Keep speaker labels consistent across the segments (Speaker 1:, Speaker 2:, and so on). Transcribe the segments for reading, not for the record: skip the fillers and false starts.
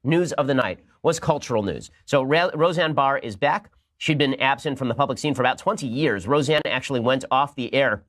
Speaker 1: news of the night was cultural news. So Roseanne Barr is back. She'd been absent from the public scene for about 20 years. Roseanne actually went off the air.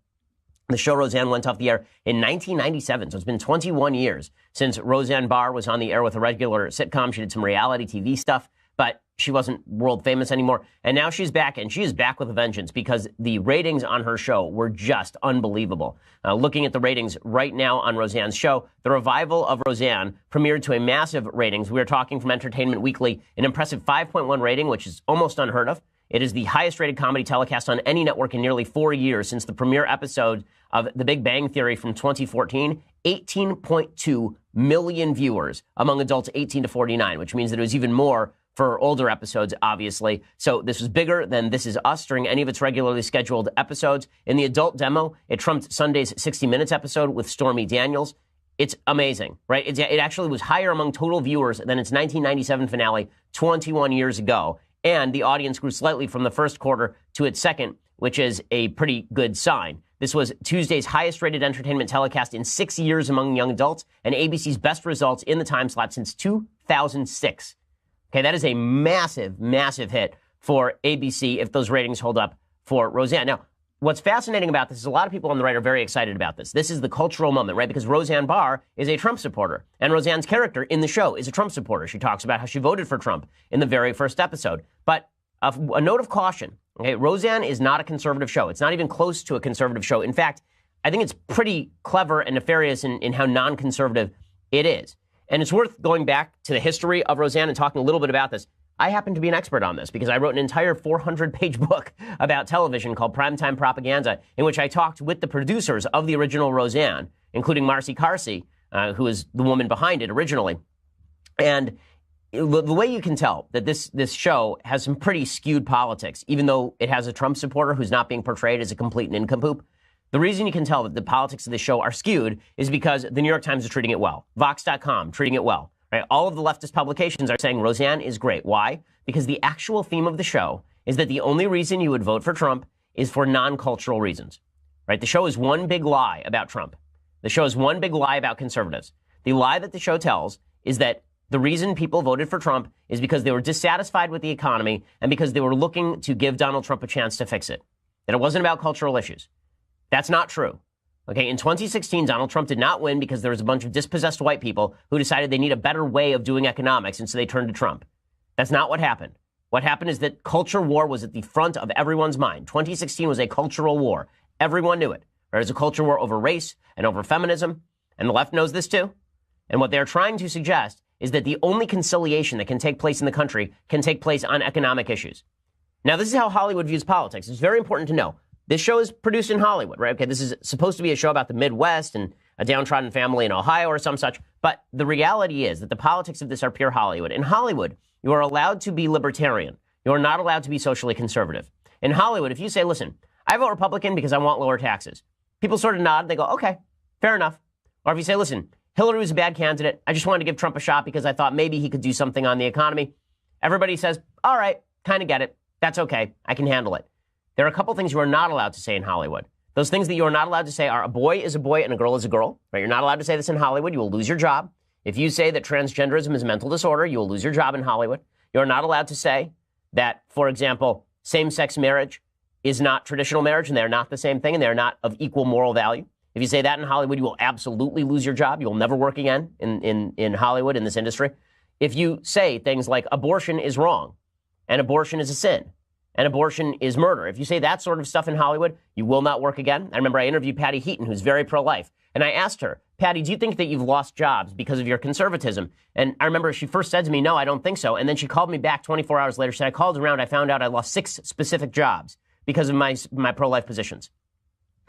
Speaker 1: The show Roseanne went off the air in 1997. So it's been 21 years since Roseanne Barr was on the air with a regular sitcom. She did some reality TV stuff, but she wasn't world famous anymore. And now she's back, and she is back with a vengeance because the ratings on her show were just unbelievable. Looking at the ratings right now on Roseanne's show, the revival of Roseanne premiered to a massive ratings. We are talking from Entertainment Weekly, an impressive 5.1 rating, which is almost unheard of. It is the highest rated comedy telecast on any network in nearly 4 years since the premiere episode of The Big Bang Theory from 2014. 18.2 million viewers among adults 18 to 49, which means that it was even more for older episodes, obviously. So this was bigger than This Is Us during any of its regularly scheduled episodes. In the adult demo, it trumped Sunday's 60 Minutes episode with Stormy Daniels. It's amazing, right? It actually was higher among total viewers than its 1997 finale 21 years ago. And the audience grew slightly from the first quarter to its second, which is a pretty good sign. This was Tuesday's highest-rated entertainment telecast in 6 years among young adults and ABC's best results in the time slot since 2006. Okay, that is a massive, massive hit for ABC if those ratings hold up for Roseanne. Now, what's fascinating about this is a lot of people on the right are very excited about this. This is the cultural moment, right? Because Roseanne Barr is a Trump supporter, and Roseanne's character in the show is a Trump supporter. She talks about how she voted for Trump in the very first episode. But a note of caution, okay? Roseanne is not a conservative show. It's not even close to a conservative show. In fact, I think it's pretty clever and nefarious in how non-conservative it is. And it's worth going back to the history of Roseanne and talking a little bit about this. I happen to be an expert on this because I wrote an entire 400-page book about television called Primetime Propaganda, in which I talked with the producers of the original Roseanne, including Marcy Carsey, who is the woman behind it originally. And the way you can tell that this show has some pretty skewed politics, even though it has a Trump supporter who's not being portrayed as a complete nincompoop, the reason you can tell that the politics of the show are skewed is because the New York Times is treating it well. Vox.com treating it well. Right? All of the leftist publications are saying Roseanne is great. Why? Because the actual theme of the show is that the only reason you would vote for Trump is for non-cultural reasons. Right? The show is one big lie about Trump. The show is one big lie about conservatives. The lie that the show tells is that the reason people voted for Trump is because they were dissatisfied with the economy and because they were looking to give Donald Trump a chance to fix it. That it wasn't about cultural issues. That's not true. Okay, in 2016, Donald Trump did not win because there was a bunch of dispossessed white people who decided they need a better way of doing economics, and so they turned to Trump. That's not what happened. What happened is that culture war was at the front of everyone's mind. 2016 was a cultural war. Everyone knew it. There was a culture war over race and over feminism, and the left knows this too. And what they're trying to suggest is that the only conciliation that can take place in the country can take place on economic issues. Now, this is how Hollywood views politics. It's very important to know. This show is produced in Hollywood, right? Okay, this is supposed to be a show about the Midwest and a downtrodden family in Ohio or some such. But the reality is that the politics of this are pure Hollywood. In Hollywood, you are allowed to be libertarian. You are not allowed to be socially conservative. In Hollywood, if you say, listen, I vote Republican because I want lower taxes, people sort of nod. They go, okay, fair enough. Or if you say, listen, Hillary was a bad candidate. I just wanted to give Trump a shot because I thought maybe he could do something on the economy. Everybody says, all right, kind of get it. That's okay. I can handle it. There are a couple things you are not allowed to say in Hollywood. Those things that you are not allowed to say are a boy is a boy and a girl is a girl. Right? You're not allowed to say this in Hollywood. You will lose your job. If you say that transgenderism is a mental disorder, you will lose your job in Hollywood. You're not allowed to say that, for example, same-sex marriage is not traditional marriage and they're not the same thing and they're not of equal moral value. If you say that in Hollywood, you will absolutely lose your job. You will never work again in Hollywood, in this industry. If you say things like abortion is wrong and abortion is a sin, and abortion is murder. If you say that sort of stuff in Hollywood, you will not work again. I remember I interviewed Patty Heaton, who's very pro-life. And I asked her, Patty, do you think that you've lost jobs because of your conservatism? And I remember she first said to me, no, I don't think so. And then she called me back 24 hours later. She said, I called around. I found out I lost 6 specific jobs because of my pro-life positions.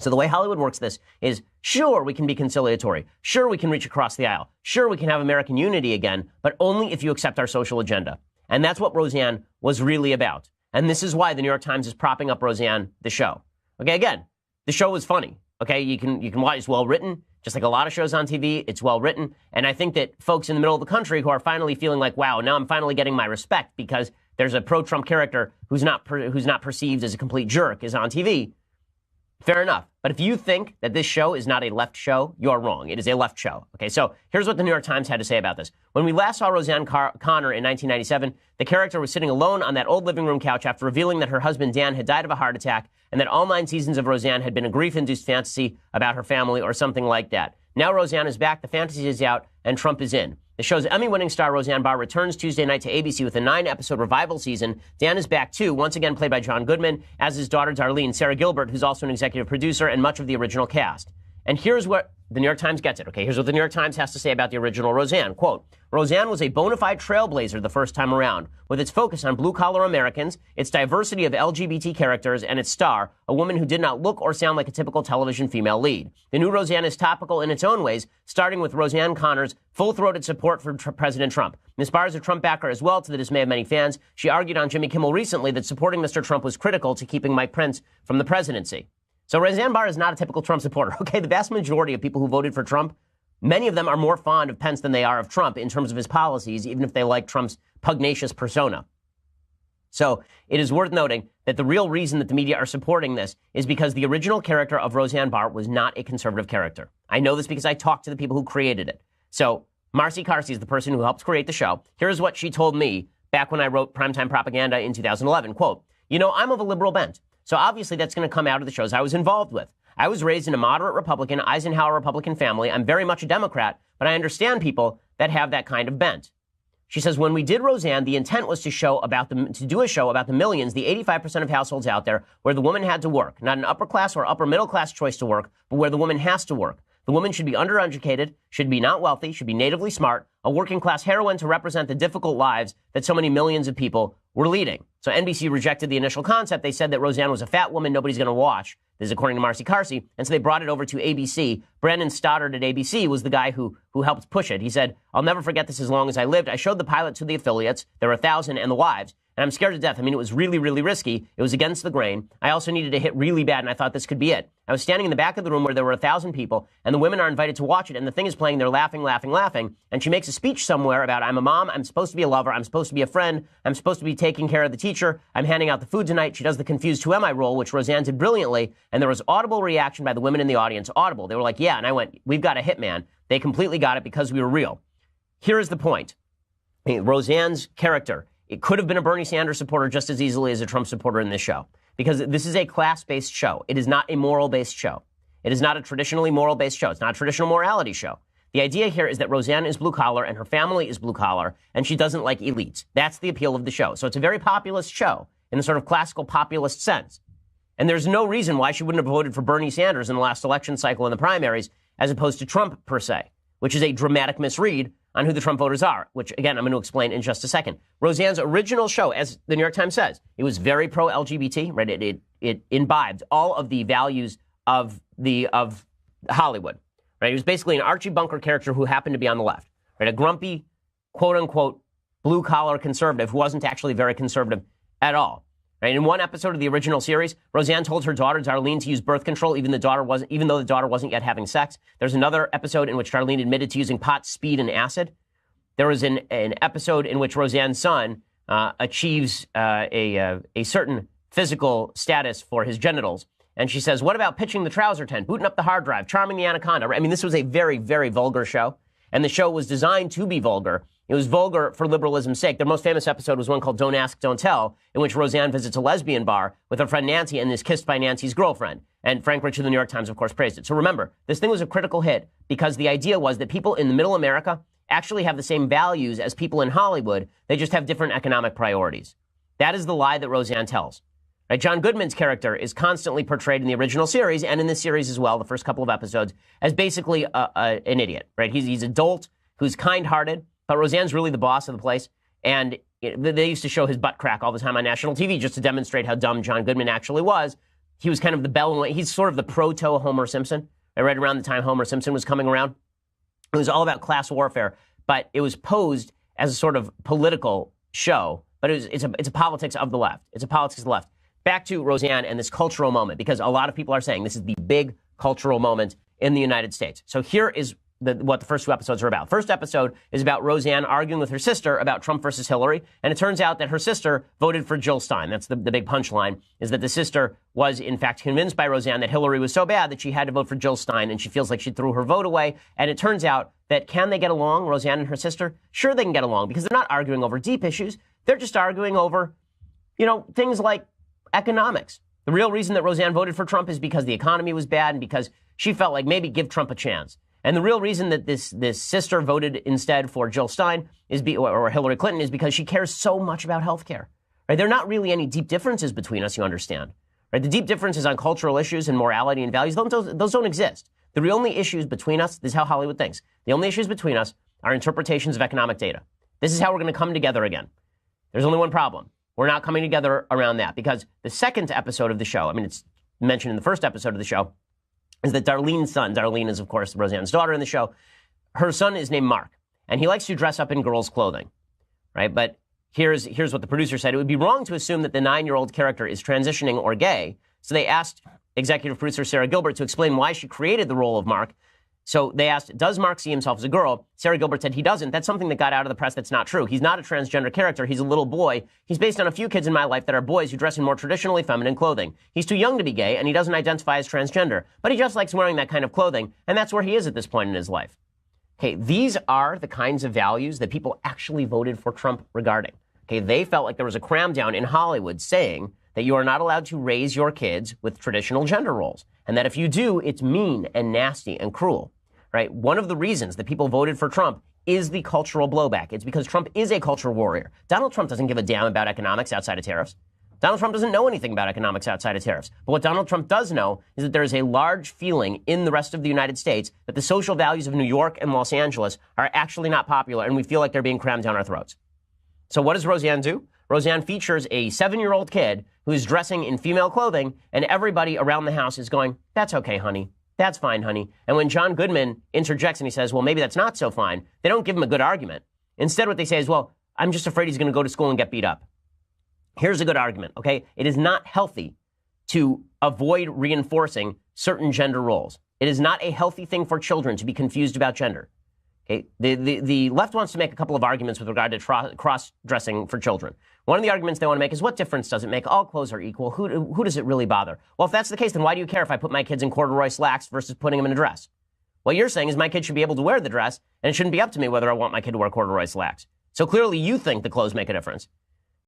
Speaker 1: So the way Hollywood works this is, sure, we can be conciliatory. Sure, we can reach across the aisle. Sure, we can have American unity again, but only if you accept our social agenda. And that's what Roseanne was really about. And this is why the New York Times is propping up Roseanne, the show. Okay, again, the show was funny. Okay, you can watch. It's well written, just like a lot of shows on TV. It's well written, and I think that folks in the middle of the country who are finally feeling like, wow, now I'm finally getting my respect because there's a pro-Trump character who's not perceived as a complete jerk is on TV. Fair enough. But if you think that this show is not a left show, you're wrong. It is a left show. Okay, so here's what the New York Times had to say about this. When we last saw Roseanne Connor in 1997, the character was sitting alone on that old living room couch after revealing that her husband Dan had died of a heart attack and that all 9 seasons of Roseanne had been a grief-induced fantasy about her family or something like that. Now Roseanne is back, the fantasy is out, and Trump is in. The show's Emmy-winning star Roseanne Barr returns Tuesday night to ABC with a 9-episode revival season. Dan is back, too, once again played by John Goodman, as his daughter Darlene, Sarah Gilbert, who's also an executive producer, and much of the original cast. And here's what the New York Times gets it, okay? Here's what the New York Times has to say about the original Roseanne. Quote, Roseanne was a bona fide trailblazer the first time around, with its focus on blue-collar Americans, its diversity of LGBT characters, and its star, a woman who did not look or sound like a typical television female lead. The new Roseanne is topical in its own ways, starting with Roseanne Connor's full-throated support for President Trump. Ms. Barr is a Trump backer as well, to the dismay of many fans. She argued on Jimmy Kimmel recently that supporting Mr. Trump was critical to keeping Mike Pence from the presidency. So Roseanne Barr is not a typical Trump supporter. Okay, the vast majority of people who voted for Trump, many of them are more fond of Pence than they are of Trump in terms of his policies, even if they like Trump's pugnacious persona. So it is worth noting that the real reason that the media are supporting this is because the original character of Roseanne Barr was not a conservative character. I know this because I talked to the people who created it. So Marcy Carsey is the person who helped create the show. Here's what she told me back when I wrote Primetime Propaganda in 2011. Quote, I'm of a liberal bent. So obviously that's going to come out of the shows I was involved with. I was raised in a moderate Republican, Eisenhower Republican family. I'm very much a Democrat, but I understand people that have that kind of bent. She says, when we did Roseanne, the intent was to do a show about the millions, the 85% of households out there where the woman had to work, not an upper class or upper middle class choice to work, but where the woman has to work. The woman should be undereducated, should be not wealthy, should be natively smart, a working class heroine to represent the difficult lives that so many millions of people were leading. So NBC rejected the initial concept. They said that Roseanne was a fat woman nobody's going to watch. This is according to Marcy Carsey. And so they brought it over to ABC. Brandon Stoddard at ABC was the guy who helped push it. He said, I'll never forget this as long as I lived. I showed the pilot to the affiliates. There were 1,000 and the wives. And I'm scared to death. I mean, it was really, really risky. It was against the grain. I also needed to hit really bad, and I thought this could be it. I was standing in the back of the room where there were 1,000 people, and the women are invited to watch it, and the thing is playing. They're laughing, laughing, laughing. And she makes a speech somewhere about, I'm a mom, I'm supposed to be a lover, I'm supposed to be a friend, I'm supposed to be taking care of the teacher, I'm handing out the food tonight. She does the confused who am I role, which Roseanne did brilliantly, and there was audible reaction by the women in the audience. Audible. They were like, yeah, and I went, we've got a hitman. They completely got it because we were real. Here is the point. Roseanne's character, it could have been a Bernie Sanders supporter just as easily as a Trump supporter in this show, because this is a class-based show. It is not a moral-based show. It is not a traditionally moral-based show. It's not a traditional morality show. The idea here is that Roseanne is blue-collar and her family is blue-collar, and she doesn't like elites. That's the appeal of the show. So it's a very populist show in a sort of classical populist sense. And there's no reason why she wouldn't have voted for Bernie Sanders in the last election cycle in the primaries as opposed to Trump, per se, which is a dramatic misread on who the Trump voters are, which, again, I'm going to explain in just a second. Roseanne's original show, as the New York Times says, it was very pro-LGBT, right? It imbibed all of the values of Hollywood, right? It was basically an Archie Bunker character who happened to be on the left, right? A grumpy, quote-unquote, blue-collar conservative who wasn't actually very conservative at all, right? In one episode of the original series, Roseanne told her daughter, Darlene, to use birth control even though the daughter wasn't yet having sex. There's another episode in which Darlene admitted to using pot, speed, and acid. There was an episode in which Roseanne's son achieves a certain physical status for his genitals. And she says, what about pitching the trouser tent, booting up the hard drive, charming the anaconda? I mean, this was a very, very vulgar show. And the show was designed to be vulgar. It was vulgar for liberalism's sake. Their most famous episode was one called Don't Ask, Don't Tell, in which Roseanne visits a lesbian bar with her friend Nancy and is kissed by Nancy's girlfriend. And Frank Rich of the New York Times, of course, praised it. So remember, this thing was a critical hit because the idea was that people in the middle America actually have the same values as people in Hollywood. They just have different economic priorities. That is the lie that Roseanne tells. Right? John Goodman's character is constantly portrayed in the original series and in this series as well, the first couple of episodes, as basically an idiot. Right? He's adult, who's kind-hearted, but Roseanne's really the boss of the place. And they used to show his butt crack all the time on national TV just to demonstrate how dumb John Goodman actually was. He was kind of the bell. He's sort of the proto Homer Simpson. Right around the time Homer Simpson was coming around. It was all about class warfare, but it was posed as a sort of political show. But it's a politics of the left. It's a politics of the left. Back to Roseanne and this cultural moment, because a lot of people are saying this is the big cultural moment in the United States. So here is what the first two episodes are about. First episode is about Roseanne arguing with her sister about Trump versus Hillary. And it turns out that her sister voted for Jill Stein. That's the big punchline, is that the sister was, in fact, convinced by Roseanne that Hillary was so bad that she had to vote for Jill Stein. And she feels like she threw her vote away. And it turns out that can they get along, Roseanne and her sister? Sure, they can get along, because they're not arguing over deep issues. They're just arguing over, things like economics. The real reason that Roseanne voted for Trump is because the economy was bad and because she felt like maybe give Trump a chance. And the real reason that this sister voted instead for Jill Stein or Hillary Clinton is because she cares so much about health care. Right? There are not really any deep differences between us, you understand. Right? The deep differences on cultural issues and morality and values, those don't exist. The only issues between us, this is how Hollywood thinks, the only issues between us are interpretations of economic data. This is how we're going to come together again. There's only one problem. We're not coming together around that, because the second episode of the show, it's mentioned in the first episode of the show, is that Darlene's son, Darlene is, of course, Roseanne's daughter in the show, her son is named Mark, and he likes to dress up in girls' clothing, right? But here's what the producer said. It would be wrong to assume that the 9-year-old character is transitioning or gay, so they asked executive producer Sarah Gilbert to explain why she created the role of Mark. So they asked, does Mark see himself as a girl? Sarah Gilbert said he doesn't. That's something that got out of the press. That's not true. He's not a transgender character. He's a little boy. He's based on a few kids in my life that are boys who dress in more traditionally feminine clothing. He's too young to be gay, and he doesn't identify as transgender. But he just likes wearing that kind of clothing, and that's where he is at this point in his life. Okay, these are the kinds of values that people actually voted for Trump regarding. Okay, they felt like there was a cram-down in Hollywood saying that you are not allowed to raise your kids with traditional gender roles, and that if you do, it's mean and nasty and cruel. Right? One of the reasons that people voted for Trump is the cultural blowback. It's because Trump is a cultural warrior. Donald Trump doesn't give a damn about economics outside of tariffs. Donald Trump doesn't know anything about economics outside of tariffs. But what Donald Trump does know is that there is a large feeling in the rest of the United States that the social values of New York and Los Angeles are actually not popular, and we feel like they're being crammed down our throats. So what does Roseanne do? Roseanne features a 7-year-old kid who's dressing in female clothing, and everybody around the house is going, that's okay, honey. That's fine, honey. And when John Goodman interjects and he says, well, maybe that's not so fine, they don't give him a good argument. Instead, what they say is, well, I'm just afraid he's going to go to school and get beat up. Here's a good argument, okay? It is not healthy to avoid reinforcing certain gender roles. It is not a healthy thing for children to be confused about gender. Okay? The left wants to make a couple of arguments with regard to cross-dressing for children. One of the arguments they want to make is, what difference does it make? All clothes are equal. Who does it really bother? Well, if that's the case, then why do you care if I put my kids in corduroy slacks versus putting them in a dress? What you're saying is my kid should be able to wear the dress, and it shouldn't be up to me whether I want my kid to wear corduroy slacks. So clearly you think the clothes make a difference.